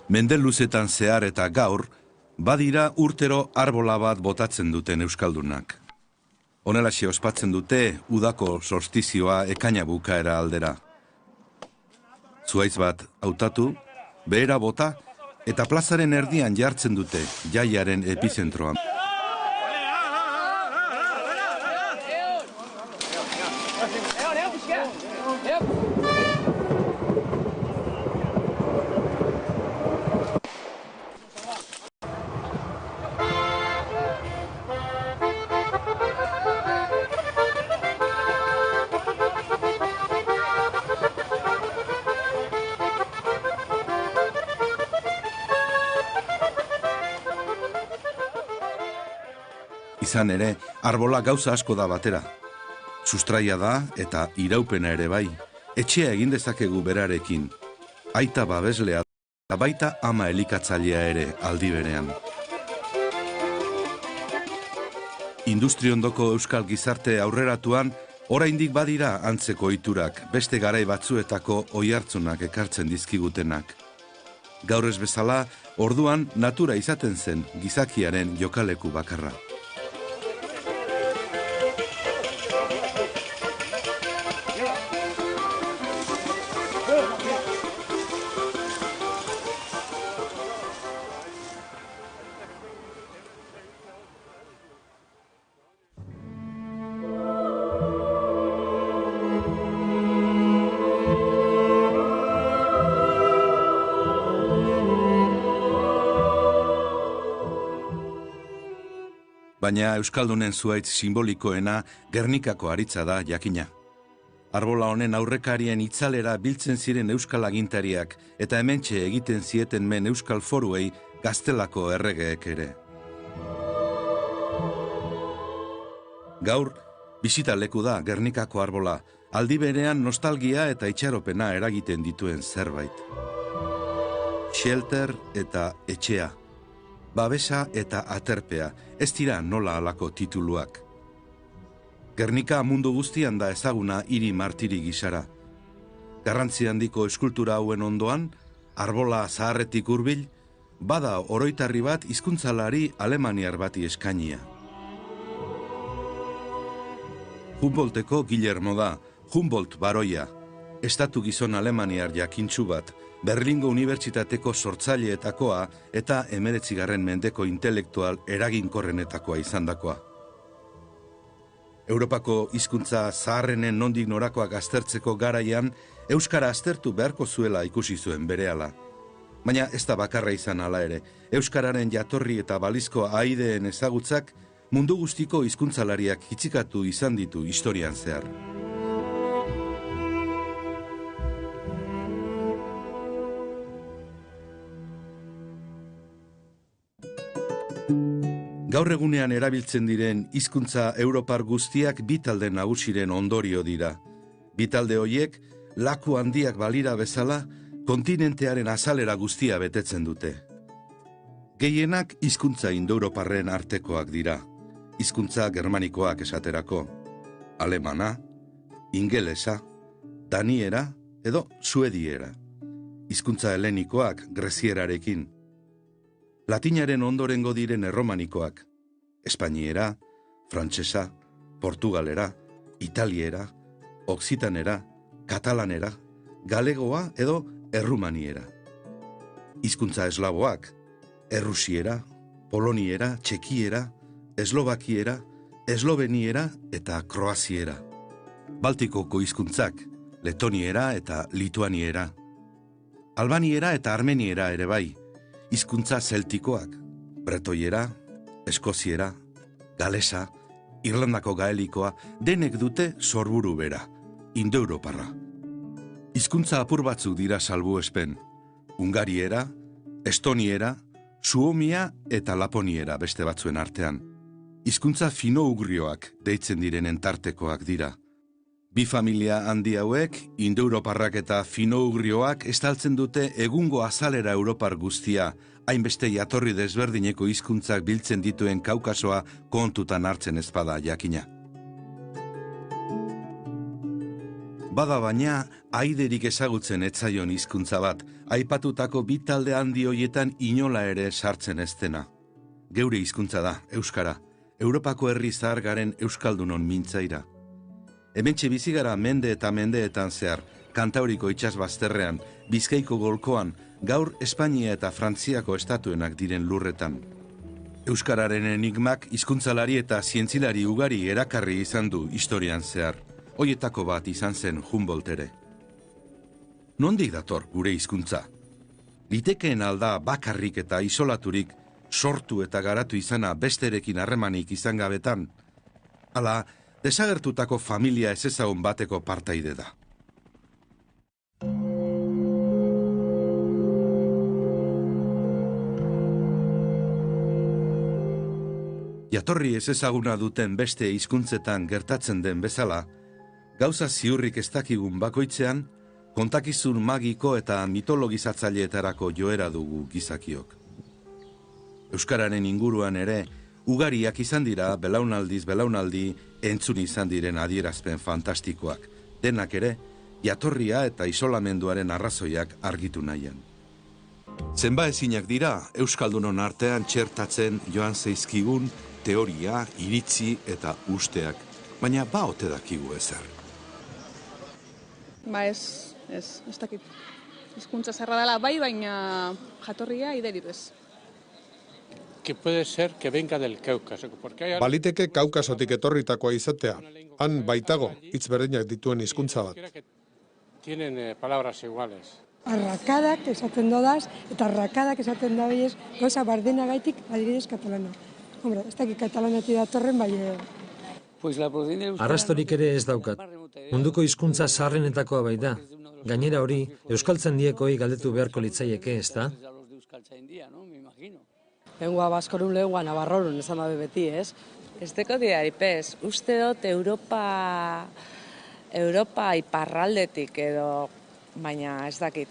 Mende luzetan zehar eta gaur, badira urtero arbola bat botatzen duten euskaldunak. Honelaxe ospatzen dute udako solstizioa ekaina bukaera aldera. Zuhaitz bat hautatu, behera bota eta plazaren erdian jartzen dute jaiaren epizentroan. Izan ere, arbola gauza asko da batera. Sustraia da eta iraupena ere bai. Etxea egin dezakegu berarekin. Aita babeslea da baita ama elikatzailea ere aldi berean. Industriondoko euskal gizarte aurreratuan, oraindik badira antzeko ohiturak, beste garai batzuetako oihartzunak ekartzen dizkigutenak. Gaur ez bezala, orduan natura izaten zen gizakiaren jokaleku bakarra. Baina euskaldunen zuhaitz simbolikoena Gernikako aritza da jakina. Arbola honen aurrekarien itzalera biltzen ziren euskal agintariak eta hementxe egiten zieten men euskal foruei Gaztelako erregeek ere. Gaur, bisita leku da Gernikako arbola, aldi berean nostalgia eta itxaropena eragiten dituen zerbait. Shelter eta etxea. Babesa eta aterpea, ez dira nola halako tituluak. Gernika mundu guztian da ezaguna hiri martiri gisara. Garrantzi handiko eskultura hauen ondoan, arbola zaharretik hurbil, bada oroitarri bat hizkuntzalari alemaniar bati eskainia. Humboldteko Guillermo da, Humboldt baroia, estatu gizon alemaniar jakintsu bat, Berlingo Unibertsitateko sortzaileetakoa eta 19. mendeko intelektual eraginkorrenetakoa izandakoa. Europako hizkuntza zaharrenen nondik norakoak aztertzeko garaian, euskara aztertu beharko zuela ikusi zuen berehala. Baina ez da bakarra izan hala ere, euskararen jatorri eta balizko aideen ezagutzak mundu guztiko hizkuntzalariak hitzikatu izan ditu historian zehar. Gaur egunean erabiltzen diren hizkuntza europar guztiak bi talde nagusiren ondorio dira. Bi talde horiek, laku handiak balira bezala, kontinentearen azalera guztia betetzen dute. Gehienak hizkuntza indoeuroparren artekoak dira. Hizkuntza germanikoak esaterako. Alemana, ingelesa, daniera edo suediera. Hizkuntza helenikoak grezierarekin. Latinaren ondorengo diren erromanikoak, espainiera, frantsesa, portugalera, italiera, oksitanera, katalanera, galegoa edo errumaniera. Hizkuntza eslaboak, errusiera, poloniera, txekiera, eslovakiera, esloveniera eta kroaziera. Baltikoko hizkuntzak, letoniera eta lituaniera. Albaniera eta armeniera ere bai. Hizkuntza zeltikoak, bretoiera, eskoziera, galesa, Irlandako gaelikoa, denek dute sorburu bera, indoeuroparra. Hizkuntza apur batzuk dira salbuespen, ungariera, estoniera, suomia eta laponiera beste batzuen artean. Hizkuntza fino-ugrioak deitzen direnen tartekoak dira. Bi familia handi hauek, indoeuroparrak eta fino-ugrioak estaltzen dute egungo azalera europar guztia, hainbeste jatorri desberdineko hizkuntzak biltzen dituen Kaukasoa kontutan hartzen ezpada jakina. Bada baina, aiderik ezagutzen etzaion hizkuntza bat, aipatutako bi talde handi hoietan inola ere sartzen ez dena. Geure hizkuntza da, euskara, Europako herri zahar garen euskaldunon mintzaira. Hementxe bizi gara mende eta mendeetan zehar, Kantauriko itsasbazterrean, Bizkaiko golkoan, gaur Espainia eta Frantziako estatuenak diren lurretan. Euskararen enigmak hizkuntzalari eta zientzilari ugari erakarri izan du historian zehar. Hoietako bat izan zen Humboldt ere. Nondik dator gure hizkuntza? Litekeen alda bakarrik eta isolaturik sortu eta garatu izana besterekin harremanik izan gabetan, ala desagertutako familia ezezagun bateko partaide da. Jatorri ezezaguna duten beste hizkuntzetan gertatzen den bezala, gauza ziurrik ez dakigun bakoitzean, kontakizun magiko eta mitologizatzaileetarako joera dugu gizakiok. Euskararen inguruan ere, ugariak izan dira belaunaldiz belaunaldi entzun izan diren adierazpen fantastikoak, denak ere, jatorria eta isolamenduaren arrazoiak argitu nahian. Zenbaezinak dira, euskaldunon artean txertatzen joan zaizkigun teoria, iritzi eta usteak, baina ba ote dakigu ezer. Ez dakit. Hizkuntza zerra dela bai, baina jatorria ideirik ez. Que puede ser que venga del Cáucaso. Baliteke Kaukasotik etorritakoa izatea, han baitago hitz berdinak dituen hizkuntza bat. Tienen palabras iguales. Arrakadak esaten dodaz, eta arrakadak esaten da behiz, gauza bardenagaitik adibidez katalana. Hombre, ez dakit katalanatik datorren, bai... Arrastorik ere ez daukat. Munduko hizkuntza zaharrenetakoa bai da. Gainera hori, euskaltzaindiekoi galdetu beharko litzaieke, ez da? Lengua baskorun, lengua navarrorun, esan babe beti, ez? Ez deko diaripez, uste dut Europa iparraldetik edo, baina ez dakit.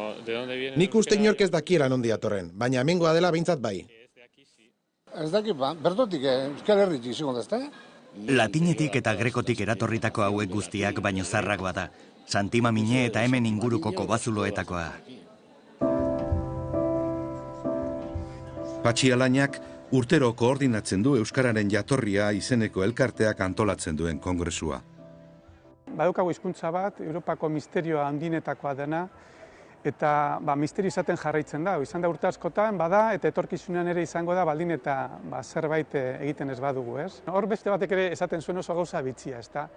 Nik uste inork ez dakiela nondi datorren, baina hemengoa dela behintzat bai. Ez dakit, bertotik Euskal Herritik izango da, ezta? Latinetik eta grekotik eratorritako hauek guztiak baino zarragoa da. Santimamine eta hemen inguruko kobazuloetakoa. Patxi Alainak urtero koordinatzen du Euskararen jatorria izeneko elkarteak antolatzen duen kongresua. Badaukagu hizkuntza bat, Europako misterioa handinetakoa dena, eta misterio izaten jarraitzen da. Izan da urte askotan, bada, eta etorkizunean ere izango da, baldin eta zerbait egiten ez badugu, ez? Hor beste batek ere esaten zuen oso gauza bitxia, ez da?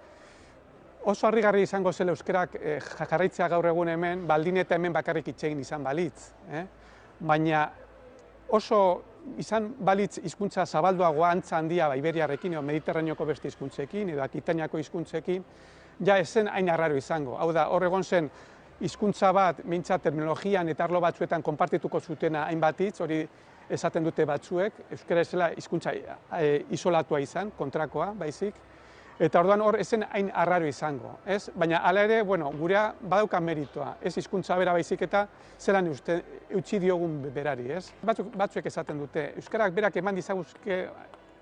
Oso harrigarri izango zela euskerak jarraitzea gaur egun hemen, baldin eta hemen bakarrik itxegin izan balitz. Baina oso izan balitz hizkuntza zabalduagoa antza handia Iberiarrekin edo Mediterraneoko beste hizkuntzekin edo Akitaniako hizkuntzekin, ja ezen hain arraro izango. Hau da, hor egon zen hizkuntza bat, mintza terminologian eta arlo batzuetan konpartituko zutena hainbat hitz, hori esaten dute batzuek, euskara ezela hizkuntza isolatua izan, kontrakoa, baizik, eta orduan hor ezen hain arraro izango, ez? Baina hala ere, gurea badauka meritoa, ez hizkuntza bera baizik eta zelan eutsi diogun berari, ez? Batzuek esaten dute, euskarak berak eman dizaguzke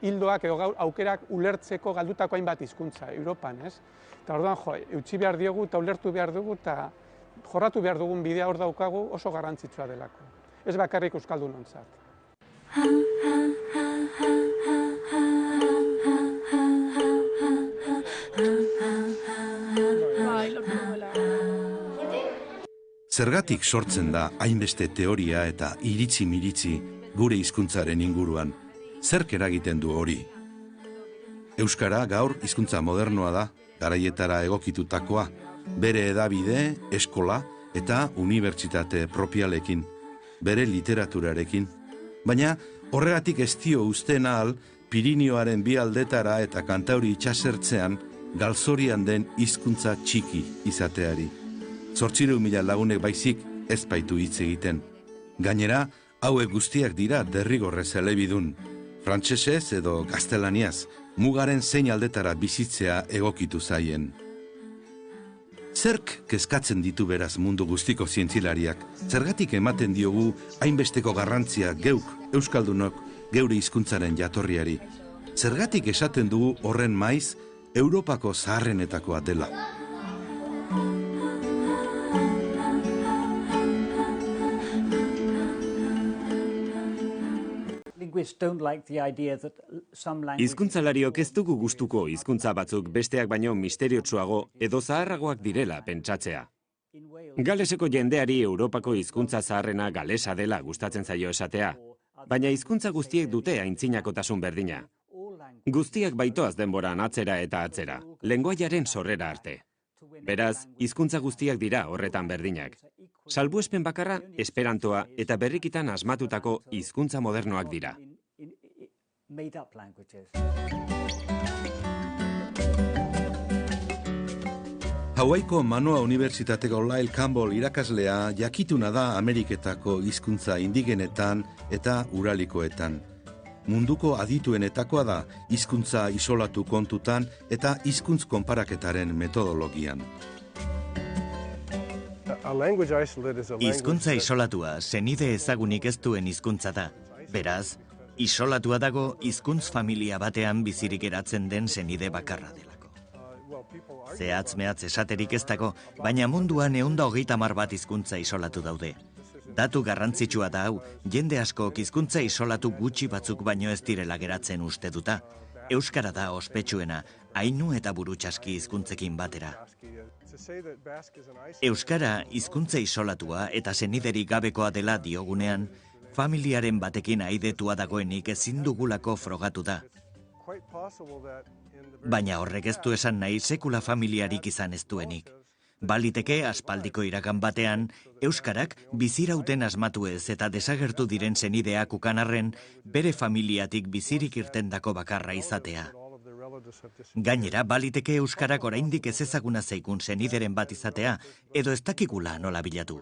hildoak edo aukerak ulertzeko galdutako hainbat hizkuntza Europan, ez? Eta orduan, eutsi behar diogu eta ulertu behar dugu eta jorratu behar dugun bidea hor daukagu oso garrantzitsua delako. Ez bakarrik euskaldunontzat. Zergatik sortzen da hainbeste teoria eta iritzi-miritzi gure hizkuntzaren inguruan? Zerk eragiten du hori? Euskara gaur hizkuntza modernoa da, garaietara egokitutakoa, bere hedabide, eskola eta unibertsitate propialekin, bere literaturarekin. Baina horregatik ez dio uzten ahal Pirinioaren bi aldetara eta Kantauri itsasertzean galzorian den hizkuntza txiki izateari. 800.000 lagunek baizik ez baitu hitz egiten. Gainera, hauek guztiak dira derrigorrez elebidun, frantsesez edo gaztelaniaz, mugaren zein aldetara bizitzea egokitu zaien. Zerk kezkatzen ditu beraz mundu guztiko zientzilariak, zergatik ematen diogu hainbesteko garrantzia geuk, euskaldunok, geure hizkuntzaren jatorriari. Zergatik esaten dugu horren maiz, Europako zaharrenetakoa dela. Hizkuntzalariok ez dugu gustuko hizkuntza batzuk besteak baino misteriotsuago edo zaharragoak direla pentsatzea. Galeseko jendeari Europako hizkuntza zaharrena galesa dela gustatzen zaio esatea, baina hizkuntza guztiek dute aintzinakotasun berdina. Guztiak baitoaz denboran atzera eta atzera, lengoaiaren sorrera arte. Beraz, hizkuntza guztiak dira horretan berdinak. Salbuespen bakarra, esperantoa eta berrikitan asmatutako hizkuntza modernoak dira. Hawaiko Manoa Unibertsitateko Lyle Campbell irakaslea jakituna da Ameriketako hizkuntza indigenetan eta uralikoetan. Munduko adituenetakoa da hizkuntza isolatu kontutan eta hizkuntz konparaketaren metodologian. Hizkuntza isolatua senide ezagunik ez duen hizkuntza da. Beraz, isolatua dago hizkuntz familia batean bizirik eratzen den senide bakarra delako. Zehatz mehatz esaterik ez dago, baina munduan 130 bat hizkuntza isolatu daude. Datu garrantzitsua da hau, jende asko hizkuntza isolatu gutxi batzuk baino ez direla geratzen uste duta. Euskara da ospetsuena, ainu eta burutsaski hizkuntzekin batera. Euskara hizkuntza isolatua eta seniderik gabekoa dela diogunean, familiaren batekin aidetua dagoenik ezin dugulako frogatu da. Baina horrek ez du esan nahi sekula familiarik izan ez duenik. Baliteke aspaldiko iragan batean, euskarak bizirauten asmatu ez eta desagertu diren senideak ukanarren bere familiatik bizirik irtendako bakarra izatea. Gainera, baliteke euskarak oraindik ez ezaguna zeikun senideren bat izatea, edo ez dakigula nola bilatu.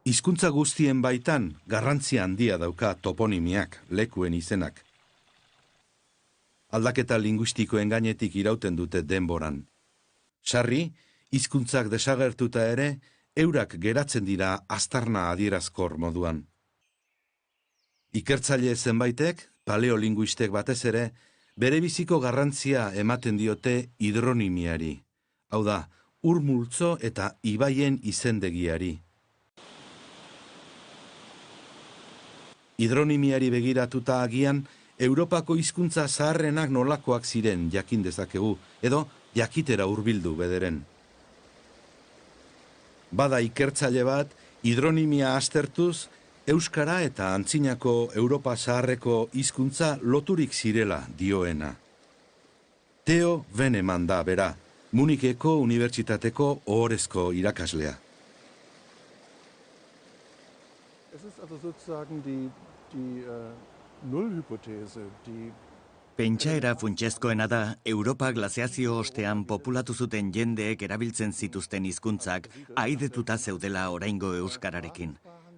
Hizkuntza guztien baitan garrantzia handia dauka toponimiak, lekuen izenak. Aldaketa linguistikoen gainetik irauten dute denboran. Sarri, hizkuntzak desagertuta ere, eurak geratzen dira aztarna adierazkor moduan. Ikertzaile zenbaitek, paleolinguistek batez ere, bere biziko garrantzia ematen diote hidronimiari. Hau da, ur multzo eta ibaien izendegiari. Hidronimiari begiratuta agian, Europako hizkuntza zaharrenak nolakoak ziren jakin dezakegu, edo jakitera hurbildu bederen. Bada ikertzaile bat, hidronimia aztertuz, euskara eta antzinako Europa zaharreko hizkuntza loturik zirela dioena. Theo Veneman da bera, Munikeko Unibertsitateko ohorezko irakaslea. Pentsaera funtsezkoena da, Europa glaziazio ostean populatu zuten jendeek erabiltzen zituzten hizkuntzak aidetuta zeudela oraingo euskararekin.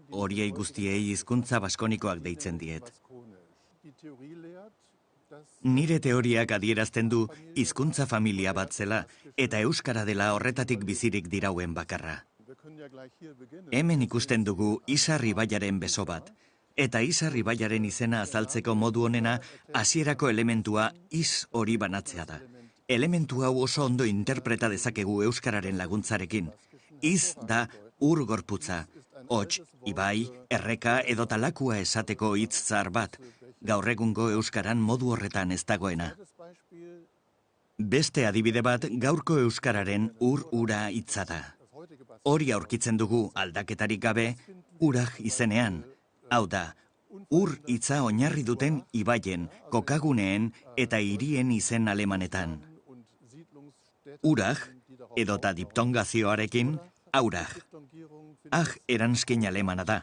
Horiei guztiei hizkuntza baskonikoak deitzen diet. Nire teoriak adierazten du hizkuntza familia bat zela eta euskara dela horretatik bizirik dirauen bakarra. Hemen ikusten dugu Isar ibaiaren beso bat. Eta Isar ibaiaren izena azaltzeko modu honena hasierako elementua is hori banatzea da. Elementu hau oso ondo interpreta dezakegu euskararen laguntzarekin. Iz da ur gorputza, hots, ibai, erreka edo talakua esateko hitz zahar bat. Gaur egungo euskaran modu horretan ez dagoena. Beste adibide bat gaurko euskararen ur-ura hitza da. Hori aurkitzen dugu aldaketarik gabe uraj izenean. Hau da, ur hitza oinarri duten ibaien, kokaguneen eta hirien izen alemanetan. Uraj, edota diptongazioarekin, auraj. Aj eranskin alemana da,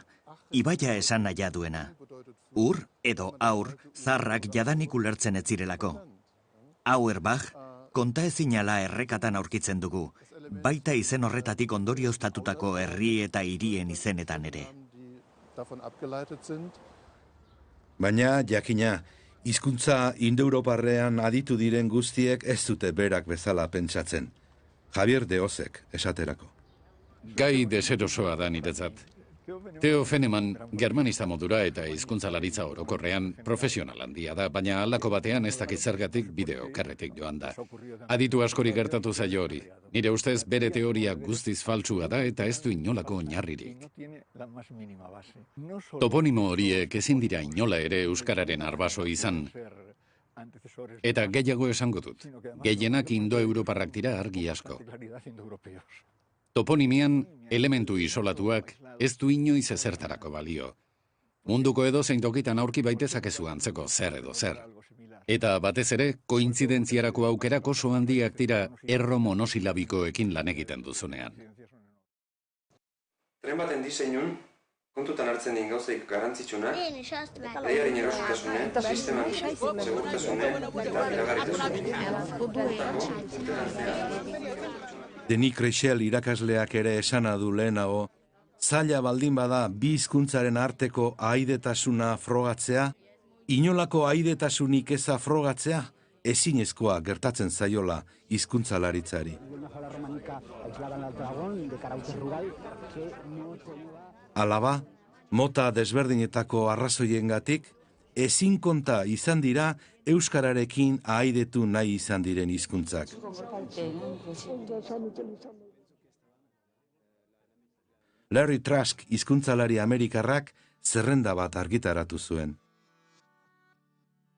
ibaia esan naia duena. Ur edo aur zarrak jadanik ulertzen ez zirelako. Auerbach, kontaezinala errekatan aurkitzen dugu, baita izen horretatik ondorioztatutako herri eta hirien izenetan ere. Baina, jakina, hizkuntza indoeuroparrean aditu diren guztiek ez dute berak bezala pentsatzen. Javier de Osek, esaterako. Gai deserosoa da niretzat. Theo Feneman, germanista modura eta hizkuntzalaritza orokorrean profesional handia da, baina halako batean ez dakit zergatik bideo karretik joan da. Aditu askori gertatu zaio hori. Nire ustez bere teoria guztiz faltsua da eta ez du inolako oinarririk. Toponimo horiek ezin dira inola ere euskararen arbaso izan. Eta gehiago esango dut. Gehienak indoeuroparrak dira argi asko. Toponimian, elementu isolatuak ez du inoiz ezertarako balio. Munduko edozein tokitan aurki baitezakezu antzeko zer edo zer. Eta batez ere, kointzidentziarako aukerak oso handiak dira erro monosilabikoekin lan egiten duzunean. Tren baten diseinun, kontutan hartzen din gauzaik garrantzitsunak, lehiaren erostasune, sisteman, segurtasune eta iragarritasune. Denis Krechel irakasleak ere esana du lehenago, zaila baldin bada bi hizkuntzaren arteko ahaidetasuna frogatzea, inolako ahaidetasunik eza frogatzea, ezinezkoa gertatzen zaiola hizkuntzalaritzari. Alaba, mota desberdinetako arrazoiengatik, ezin konta izan dira euskararekin ahaidetu nahi izan diren hizkuntzak. Larry Trask hizkuntzalari amerikarrak zerrenda bat argitaratu zuen.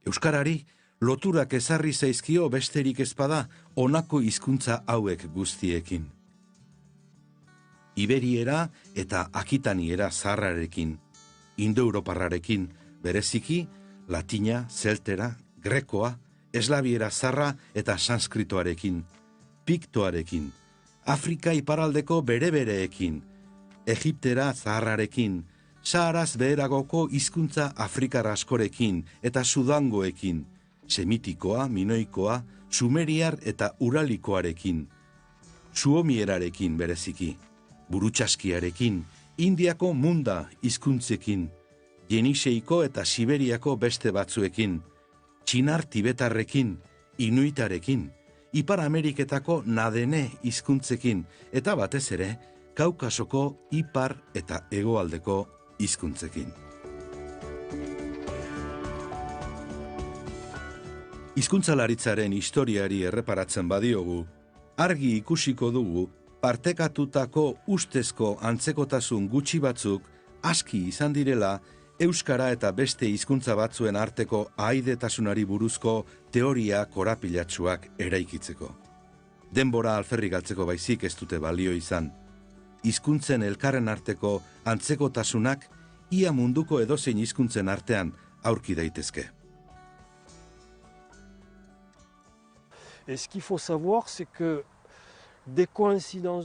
Euskarari loturak ezarri zaizkio besterik ezpada honako hizkuntza hauek guztiekin. Iberiera eta akitaniera zaharrarekin, indoeuroparrarekin, bereziki, latina, zeltera, grekoa, eslabiera zarra eta sanskritoarekin, piktoarekin, Afrika iparraldeko bere-bereekin, Egiptera zaharrarekin, Saharaz beheragoko hizkuntza afrikar askorekin eta sudangoekin, semitikoa, minoikoa, sumeriar eta uralikoarekin, suomierarekin bereziki, burutsaskiarekin, Indiako munda hizkuntzekin, Jeniseiko eta Siberiako beste batzuekin, Txinar tibetarrekin, Inuitarekin, Ipar Ameriketako nadene hizkuntzekin eta batez ere, Kaukasoko ipar eta hegoaldeko hizkuntzekin. Hizkuntzalaritzaren historiari erreparatzen badiogu, argi ikusiko dugu partekatutako ustezko antzekotasun gutxi batzuk aski izan direla euskara eta beste hizkuntza batzuen arteko ahaidetasunari buruzko teoria korapilatsuak eraikitzeko. Denbora alferrik galtzeko baizik ez dute balio izan. Hizkuntzen elkarren arteko antzekotasunak ia munduko edozein hizkuntzen artean aurki daitezke.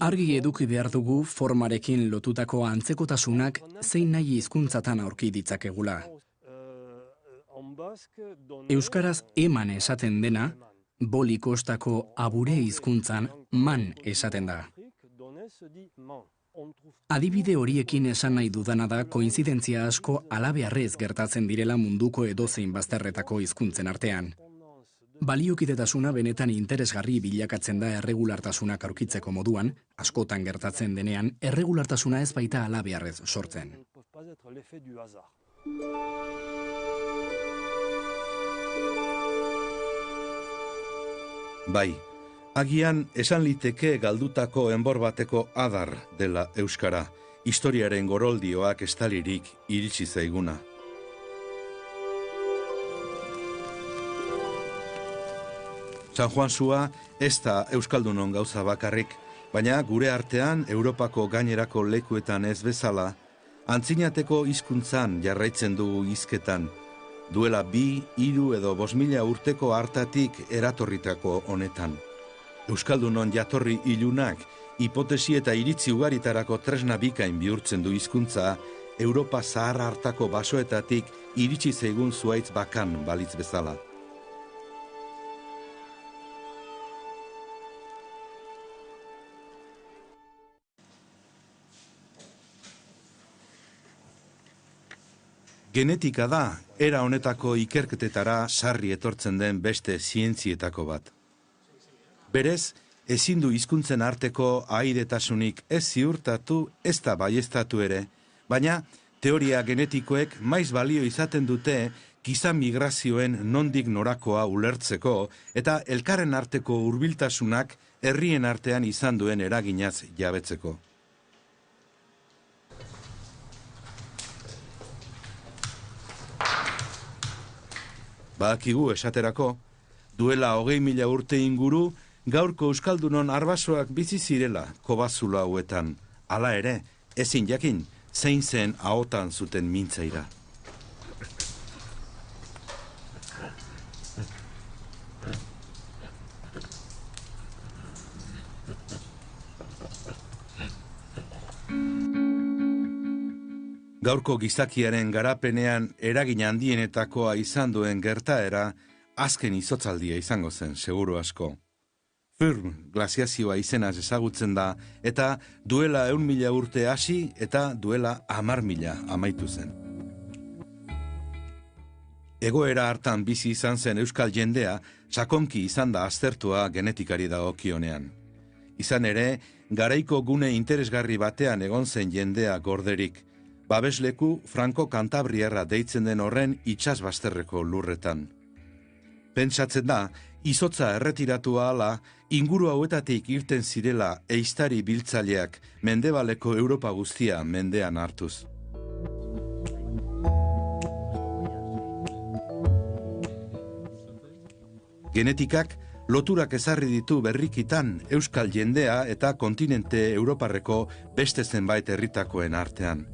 Argi eduki behar dugu formarekin lotutako antzekotasunak zein nahi hizkuntzatan aurki ditzakegula. Euskaraz eman esaten dena, boli kostako abure hizkuntzan man esaten da. Adibide horiekin esan nahi dudana da koinzidentzia asko halabeharrez gertatzen direla munduko edozein bazterretako hizkuntzen artean. Baliokidetasuna benetan interesgarri bilakatzen da erregulartasunak aurkitzeko moduan, askotan gertatzen denean, erregulartasuna ez baita halabeharrez sortzen. Bai, agian esan liteke galdutako enbor bateko adar dela euskara, historiaren goroldioak estalirik iritsi zaiguna. San Juan Sua ez da euskaldunon gauza bakarrik, baina gure artean Europako gainerako lekuetan ez bezala, antzinateko hizkuntzan jarraitzen dugu hizketan, duela 2, 3 edo 5.000 urteko hartatik eratorritako honetan. Euskaldunon jatorri ilunak, hipotesi eta iritzi ugaritarako tresna bikain bihurtzen du hizkuntza, Europa zaharra hartako basoetatik iritsi zaigun zuaitz bakan balitz bezala. Genetika da, era honetako ikerketetara sarri etortzen den beste zientzietako bat. Berez, ezin du hizkuntzen arteko ahaidetasunik ez ziurtatu ez da baieztatu ere, Baina, teoria genetikoek maiz balio izaten dute giza migrazioen nondik norakoa ulertzeko eta elkarren arteko hurbiltasunak herrien artean izan duen eraginaz jabetzeko. Badakigu esaterako, duela 20.000 urte inguru, gaurko euskaldunon arbasoak bizi zirela kobazulo hauetan. Hala ere, ezin jakin, zein zen ahotan zuten mintzaira. Gaurko gizakiaren garapenean eragin handienetakoa izan duen gertaera, azken izotzaldia izango zen, seguru asko. Firm glaziazioa izenaz ezagutzen da, eta duela 100.000 urte hasi eta duela 10.000 amaitu zen. Egoera hartan bizi izan zen euskal jendea, sakonki izan da aztertua genetikari dagokionean. Izan ere, garaiko gune interesgarri batean egon zen jendea gorderik, babesleku Franko-Kantabriarra deitzen den horren itsasbazterreko lurretan. Pentsatzen da, izotza erretiratu ahala, inguru hauetatik irten zirela ehiztari biltzaileak mendebaleko Europa guztia mendean hartuz. Genetikak loturak ezarri ditu berrikitan euskal jendea eta kontinente Europarreko beste zenbait herritakoen artean.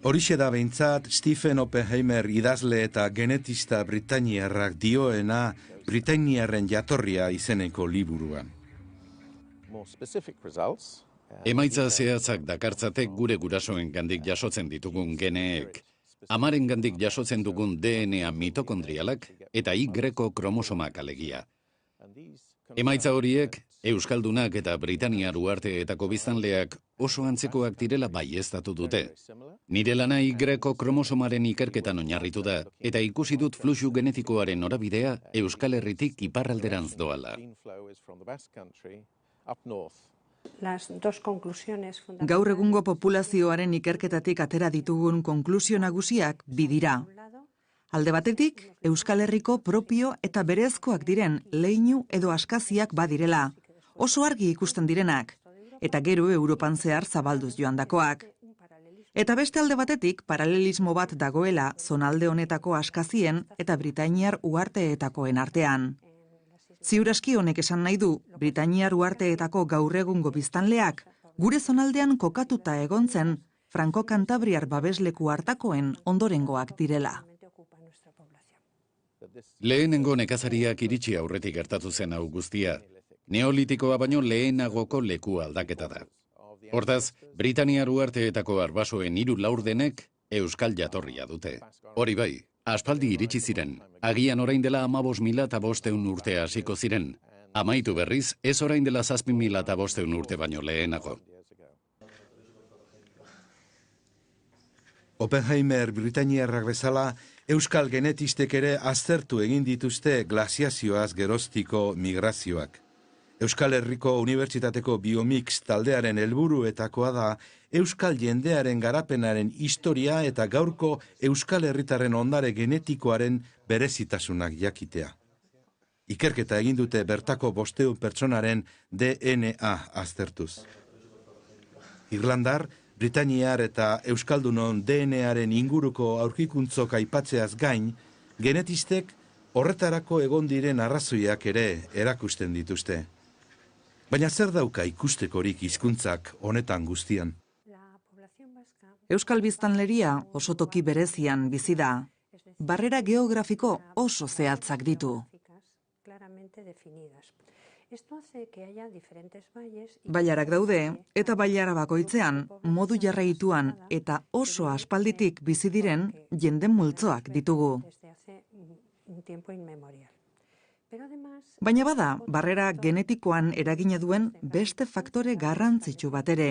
Horixe da behintzat Stephen Oppenheimer idazle eta genetista britainiarrak dioena Britainiarren jatorria izeneko liburuan. Emaitza zehatzak dakartzatek gure gurasoen gandik jasotzen ditugun geneek, amaren gandik jasotzen dugun DNA mitokondrialak eta Y kromosomak alegia. Emaitza horiek, euskaldunak eta Britaniar uharteetako biztanleak oso antzekoak direla baieztatu dute. Nire lana Y kromosomaren ikerketan oinarritu da, eta ikusi dut fluxu genetikoaren norabidea Euskal Herritik iparralderantz doala. Gaur egungo populazioaren ikerketatik atera ditugun konklusio nagusiak bi dira. Alde batetik, Euskal Herriko propio eta berezkoak diren leinu edo askaziak badirela, oso argi ikusten direnak, eta gero Europan zehar zabalduz joandakoak. Eta beste alde batetik, paralelismo bat dagoela zonalde honetako askazien eta Britainiar uharteetakoen artean. Ziur aski honek esan nahi du, Britainiar uharteetako gaur egungo biztanleak gure zonaldean kokatuta egon zen Franko-Kantabriar babesleku hartakoen ondorengoak direla. Lehenengo nekazariak iritsi aurretik gertatu zen hau guztia. Neolitikoa baino lehenagoko leku aldaketa da. Hortaz, Britaniar uharteetako arbasoen 3 laurdenek euskal jatorria dute. Hori bai, aspaldi iritsi ziren. Agian orain dela 15.500 urte hasiko ziren. Amaitu berriz, ez orain dela 7.500 urte baino lehenago. Oppenheimer Britainiarrak bezala, euskal genetistek ere aztertu egin dituzte glaziazioaz geroztiko migrazioak. Euskal Herriko Unibertsitateko Biomix taldearen helburuetakoa da euskal jendearen garapenaren historia eta gaurko euskal herritarren ondare genetikoaren berezitasunak jakitea. Ikerketa egin dute bertako 500 pertsonaren DNA aztertuz. Irlandar, Britainiar eta euskaldunon DNAren inguruko aurkikuntzok aipatzeaz gain, genetistek horretarako egon diren arrazoiak ere erakusten dituzte. Baina zer dauka ikustekorik hizkuntzak honetan guztian? Euskal biztanleria oso toki berezian bizi da. Barrera geografiko oso zehatzak ditu. Bailarak daude, eta bailara bakoitzean, modu jarraituan eta oso aspalditik bizi diren jende multzoak ditugu. Baina bada, barrera genetikoan eragina duen beste faktore garrantzitsu bat ere.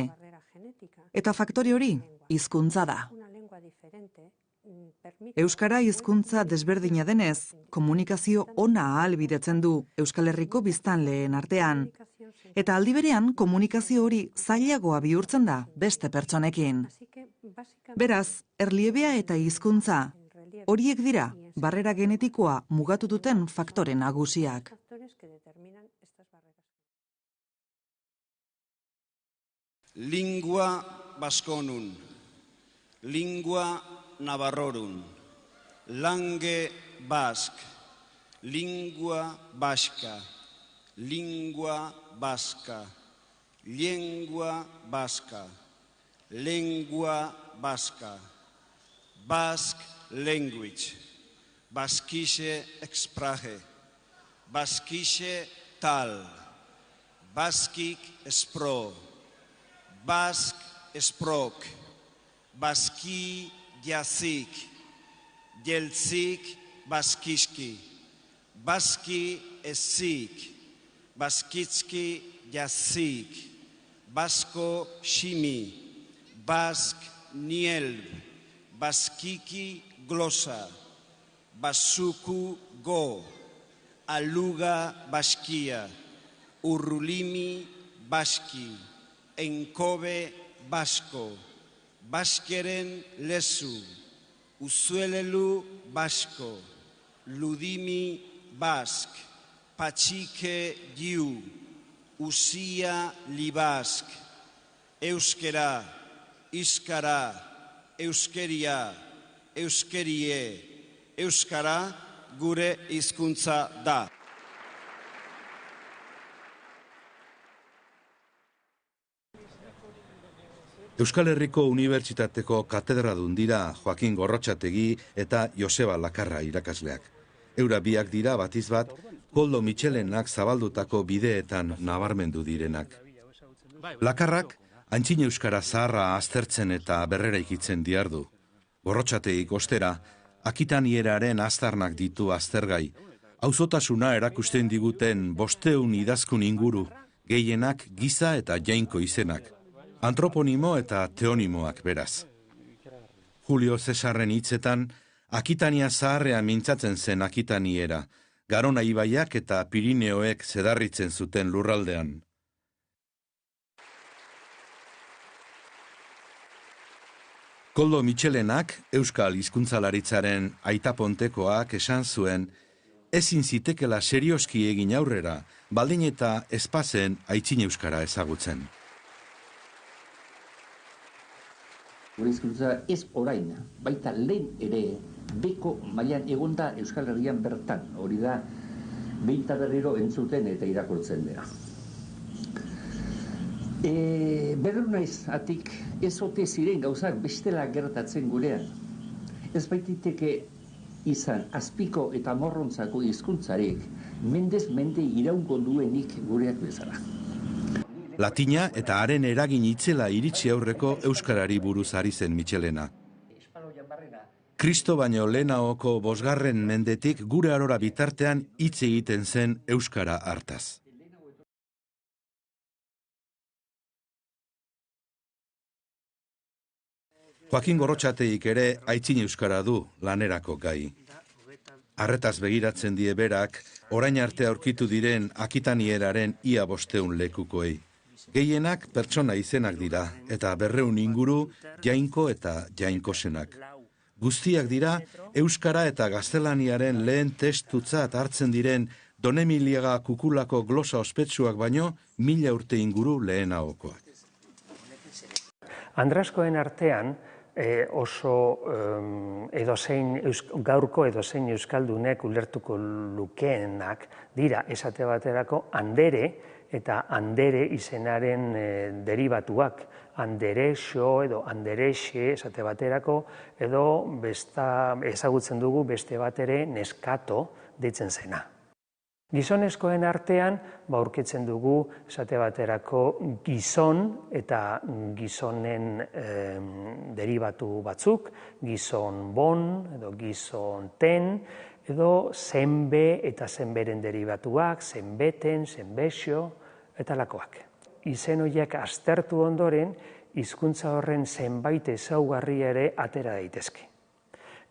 Eta faktore hori, hizkuntza da. Euskara hizkuntza desberdina denez, komunikazio ona ahalbidetzen du Euskal Herriko biztanleen artean, Eta aldi berean komunikazio hori zailagoa bihurtzen da beste pertsonekin. Beraz, erliebea eta hizkuntza, horiek dira barrera genetikoa mugatu duten faktore nagusiak. Lingua baskonun, lingua navarrorun, langue basque, lingua vasca, lingua vasca, lengua vasca, lengua vasca, Basque language, Baskische Sprache, Baskische Tal, Baskik Spro, Bask Sprok, Baski Jasik, Jelzik Baskiski, Baski Esik, Baskitski Jasik, Basko Shimi, Bask Nielb, Baskiki Glosa, Basuku Go, Aluga Baskia, Urrulimi Baski, Enkobe Basko, Baskeren Lesu, Uzuelelu Basko, Ludimi Bask, Pachike Diu, Usia Libask, Euskera, Iskara, Euskeria, Euskerie, Euskara gure hizkuntza da. Euskal Herriko Unibertsitateko katedradun dira Joakin Gorrotxategi eta Joseba Lakarra irakasleak. Eura biak dira batiz bat, Koldo Mitxelenak zabaldutako bideetan nabarmendu direnak. Lakarrak Antxin euskara zaharra aztertzen eta berreraikitzen diardu. Gorrotxategik ostera, Akitanieraren aztarnak ditu aztergai. Auzotasuna erakusten diguten 500 idazkun inguru, gehienak giza eta jainko izenak. Antroponimo eta teonimoak beraz. Julio Cesarren hitzetan, Akitania zaharrea mintzatzen zen Akitaniera, Garona ibaiak eta Pirineoek zedarritzen zuten lurraldean. Koldo Mitxelenak, Euskal hizkuntzalaritzaren aitapontekoak esan zuen, ezin zitekela serioski egin aurrera, baldin eta espazen aitzin euskara ezagutzen. Gure hizkuntza ez orain, baita lehen ere beko mailan egonda Euskal Herrian bertan, hori da behinta berriro entzuten eta irakurtzen dira. Berru naiz atik ez ote ziren gauzak bestela gertatzen gurean. Ez baititeke izan azpiko eta morrontzako hizkuntzarik mendez mende iraungo duenik gureak bezala. Latina eta haren eragin itzela iritsi aurreko euskarari buruz ari zen Mitxelena. Kristo baino lehenaoko 5. mendetik gure arora bitartean hitz egiten zen euskara hartaz. Joakin Gorrotxategik ere aitzin euskara du lanerako gai. Arretaz begiratzen die berak, orain arte aurkitu diren Akitanieraren ia 500 lekukoei. Gehienak pertsona izenak dira, eta 200 inguru jainko eta jainkosenak. Guztiak dira, euskara eta gaztelaniaren lehen testutzat hartzen diren Donemiliaga kukulako glosa ospetsuak baino 1000 urte inguru lehenagokoak. Andraskoen artean, oso gaurko edozein euskaldunek ulertuko lukeenak dira esate baterako andere eta andere izenaren deribatuak, anderexo edo anderexe esate baterako, edo ezagutzen dugu beste bat ere neskato deitzen zena. Gizonezkoen artean, aurkitzen dugu esate baterako gizon eta gizonen deribatu batzuk, gizon bon edo gizon ten, edo zenbe eta zenberen deribatuak, zenbeten, zenbexo, eta lakoak. Izen horiek aztertu ondoren, hizkuntza horren zenbait ezaugarri ere atera daitezke.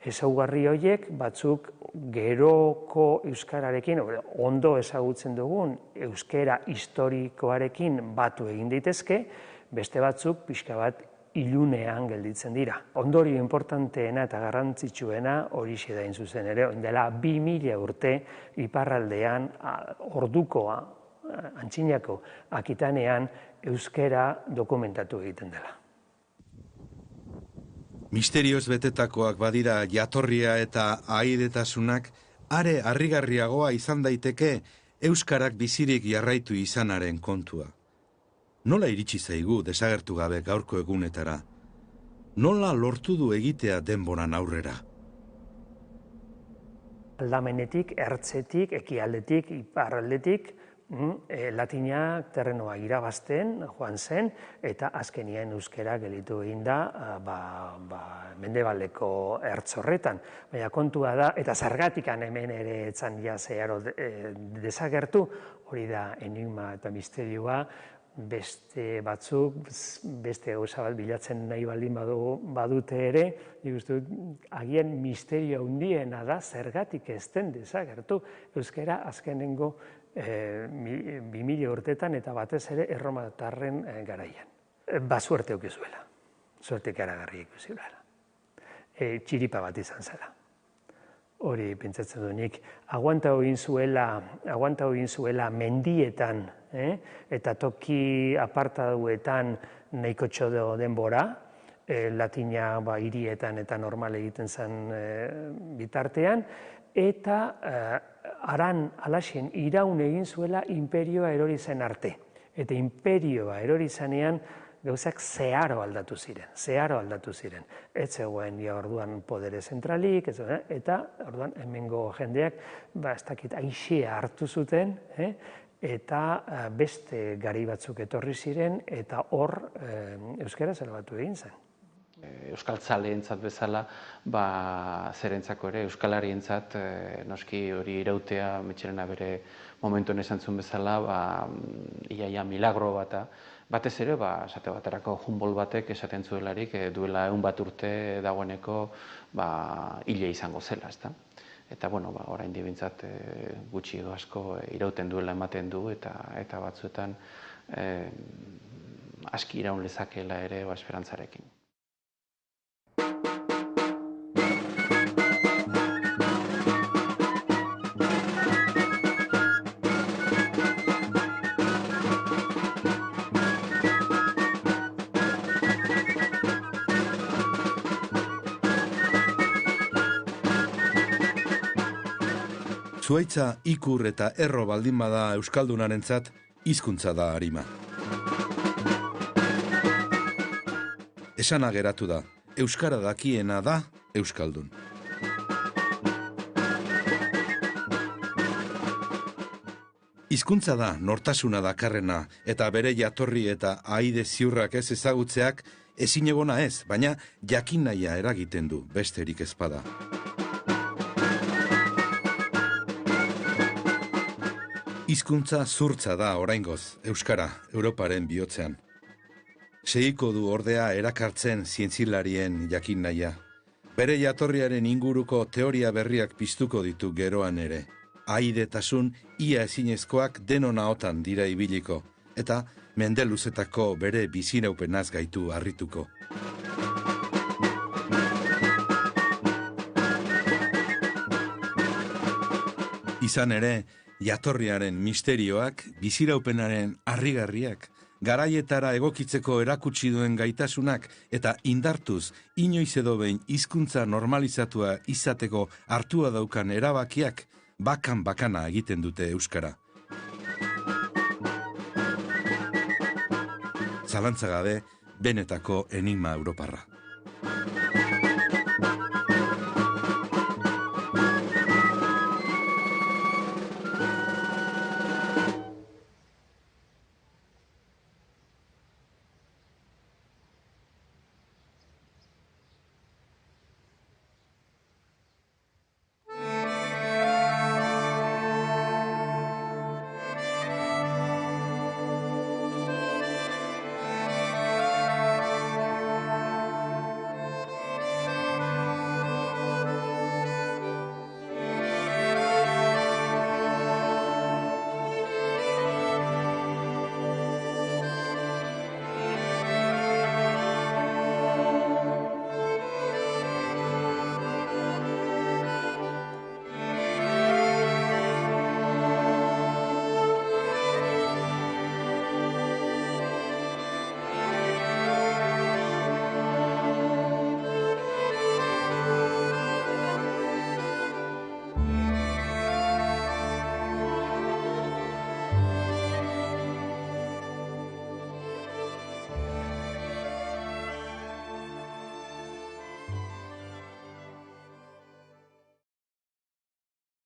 Ezaugarri horiek batzuk geroko euskararekin, ondo ezagutzen dugun euskara historikoarekin batu egin daitezke, beste batzuk pixka bat ilunean gelditzen dira. Ondorio importanteena eta garrantzitsuena horixe da zuzen ere, dela 2000 urte iparraldean orduko antzinako Akitanean euskara dokumentatu egiten dela. Misterioz betetakoak badira jatorria eta ahaidetasunak, are harrigarriagoa izan daiteke euskarak bizirik jarraitu izanaren kontua. Nola iritsi zaigu desagertu gabe gaurko egunetara? Nola lortu du egitea denboran aurrera? Aldamenetik, ertzetik, ekialdetik, iparraldetik, latinak terrenoa irabazten joan zen, eta azkenien euskara gelditu egin da mendebaldeko ertz horretan. Baina kontua da, eta zergatikan hemen ere etzan ja zeharo desagertu, hori da enigma eta misterioa, beste batzuk, beste gauza bat bilatzen nahi baldin badute ere, nik uste dut, agian misterio handiena da zergatik ez den desagertu euskara azkenengo 2000 urtetan eta batez ere erromatarren garaian. Suerte eukizuela, suerte ikaragarri eukizuela. Txiripa bat izan zela. Hori pentsatzen du nik. Aguanta egin zuela mendietan eta toki apartaduetan nahiko txodo denbora, latina hirietan eta normal egiten zen bitartean, eta aran alaxen iraun egin zuela imperioa erori zen arte. Eta imperioa erori zenean gauzak zeharo aldatu ziren. Ez zegoen orduan podere zentralik, eta orduan hemengo jendeak ez dakit aixea hartu zuten, eta beste gari batzuk etorri ziren, eta hor euskara salbatu egin zen. Euskaltzaleentzat bezala, zerentzako ere, euskalarientzat noski hori irautea, Metxerena bere momentuan esan zuen bezala, iaia milagro bata, batez ere, esate baterako Humboldt batek esaten zuelarik, duela 100 urte dagoeneko hile izango zela, ezta? Eta, orain dibintzat gutxi edo asko irauten duela ematen du, eta batzuetan aski iraun lezakela ere esperantzarekin. Zuhaitza, ikur eta erro baldin bada euskaldunarentzat, hizkuntza da arima. Esana geratu da, euskara dakiena da euskaldun. Hizkuntza da nortasuna dakarrena eta bere jatorri eta ahaide ziurrak ez ezagutzeak ezinegona ez, baina jakin nahia eragiten du besterik ezpada. Hizkuntza zurtza da oraingoz, euskara, Europaren bihotzean. Segiko du ordea erakartzen zientzilarien jakin nahia. Bere jatorriaren inguruko teoria berriak piztuko ditu geroan ere. Ahaidetasun ia ezinezkoak denon ahotan dira ibiliko, eta mende luzetako bere biziraupenaz gaitu harrituko. Izan ere, jatorriaren misterioak, biziraupenaren harrigarriak, garaietara egokitzeko erakutsi duen gaitasunak eta indartuz inoiz edo behin hizkuntza normalizatua izateko hartua daukan erabakiak bakana egiten dute euskara. Zalantzagabe, benetako enigma europarra.